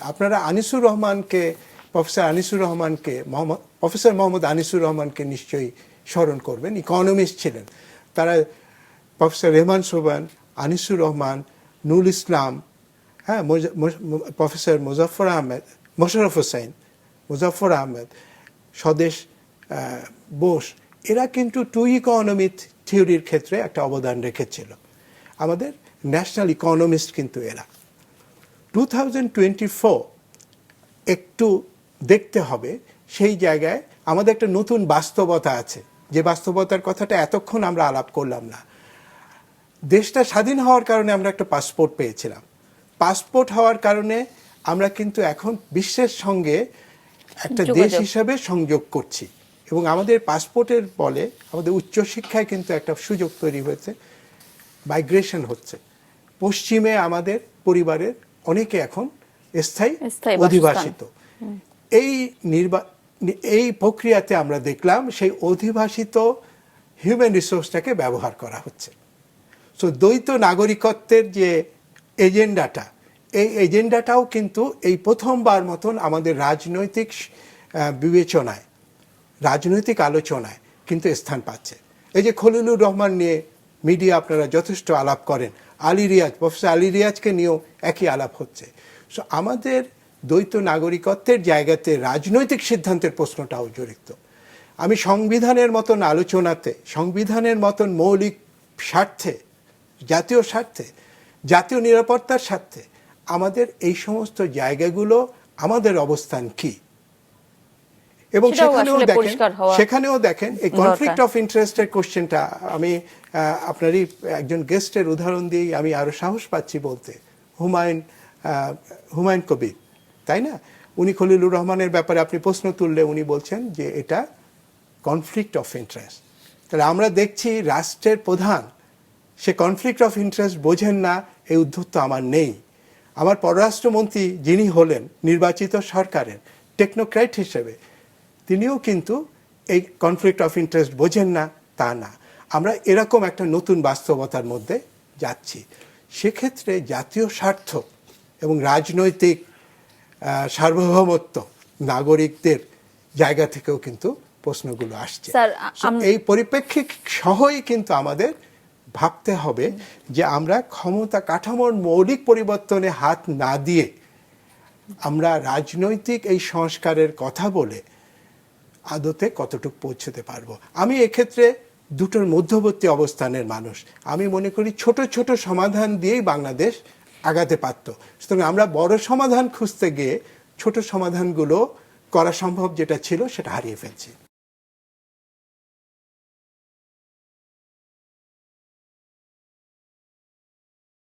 আপনারা আনিসুর রহমানকে, প্রফেসর মোহাম্মদ আনিসুর রহমানকে নিশ্চয়ই স্মরণ করবেন। ইকোনমিস্ট ছিলেন তারা। প্রফেসর রেহমান সোবহান, আনিসুর রহমান, নুল ইসলাম, হ্যাঁ, প্রফেসর মুজাফফর আহমেদ, স্বদেশ বোস, এরা কিন্তু টু ইকোনমি থিওরির ক্ষেত্রে একটা অবদান রেখেছিল। আমাদের ন্যাশনাল ইকোনমিস্ট কিন্তু এরা। 2024 একটু দেখতে হবে সেই জায়গায় আমাদের একটা নতুন বাস্তবতা আছে, যে বাস্তবতার কথাটা এতক্ষণ আমরা আলাপ করলাম না। দেশটা স্বাধীন হওয়ার কারণে আমরা একটা পাসপোর্ট পেয়েছিলাম। পাসপোর্ট হওয়ার কারণে আমরা কিন্তু এখন বিশ্বের সঙ্গে একটা দেশ হিসাবে সংযোগ করছি, এবং আমাদের পাসপোর্টের ফলে আমাদের উচ্চশিক্ষায় কিন্তু একটা সুযোগ তৈরি হয়েছে, মাইগ্রেশন হচ্ছে। পশ্চিমে আমাদের পরিবারের অনেকে এখন স্থায়ী অধিবাসিত। এই প্রক্রিয়াতে আমরা দেখলাম সেই অধিবাসিত হিউম্যান রিসোর্সটাকে ব্যবহার করা হচ্ছে। সো দ্বৈত নাগরিকত্বের যে এজেন্ডাটা, এই এজেন্ডাটাও কিন্তু এই প্রথমবার মতন আমাদের রাজনৈতিক বিবেচনায়, রাজনৈতিক আলোচনায় কিন্তু স্থান পাচ্ছে। এই যে খলিলুর রহমান নিয়ে মিডিয়া আপনারা যথেষ্ট আলাপ করেন, প্রফেসর আলী রিয়াজকে নিয়েও একই আলাপ হচ্ছে। সো আমাদের দ্বৈত নাগরিকত্বের জায়গাতে রাজনৈতিক সিদ্ধান্তের প্রশ্নটাও জড়িত। আমি সংবিধানের মতন আলোচনাতে, সংবিধানের মতন মৌলিক স্বার্থে, জাতীয় স্বার্থে, জাতীয় নিরাপত্তার স্বার্থে সেখানে এই সমস্ত জায়গাগুলো আমাদের অবস্থান কি, এবং সেখানেও দেখেন এই কনফ্লিক্ট অফ ইন্টারেস্টের কোশ্চেনটা। আমি আপনারই একজন গেস্টের উদাহরণ দিয়েই আমি আরো সাহস পাচ্ছি বলতে, হুমায়ুন কবির, তাই না? উনি খলিলুর রহমানের ব্যাপারে আপনি প্রশ্ন তুললে উনি বলছেন যে এটা কনফ্লিক্ট অফ ইন্টারেস্ট। তাহলে আমরা দেখছি রাষ্ট্রের প্রধান সে কনফ্লিক্ট অফ ইন্টারেস্ট বোঝেন না, এই উদ্ধত্ত আমার নেই। আমার পররাষ্ট্রমন্ত্রী যিনি হলেন নির্বাচিত সরকারের টেকনোক্র্যাট হিসেবে, তিনিও কিন্তু এই কনফ্লিক্ট অফ ইন্টারেস্ট বোঝেন না তা না। আমরা এরকম একটা নতুন বাস্তবতার মধ্যে যাচ্ছি। সেক্ষেত্রে জাতীয় স্বার্থ এবং রাজনৈতিক সার্বভৌমত্ব, নাগরিকদের জায়গা থেকেও কিন্তু প্রশ্নগুলো আসছে। এই পরিপ্রেক্ষিত সহই কিন্তু আমাদের ভাবতে হবে যে আমরা ক্ষমতা কাঠামোর মৌলিক পরিবর্তনে হাত না দিয়ে আমরা রাজনৈতিক এই সংস্কারের কথা বলে আদতে কতটুকু পৌঁছতে পারবো। আমি এক্ষেত্রে দুটোর মধ্যবর্তী অবস্থানের মানুষ। আমি মনে করি ছোট ছোট সমাধান দিয়েই বাংলাদেশ আগাতে পারত। সুতরাং আমরা বড় সমাধান খুঁজতে গিয়ে ছোট সমাধানগুলো করা সম্ভব যেটা ছিল সেটা হারিয়ে ফেলছি।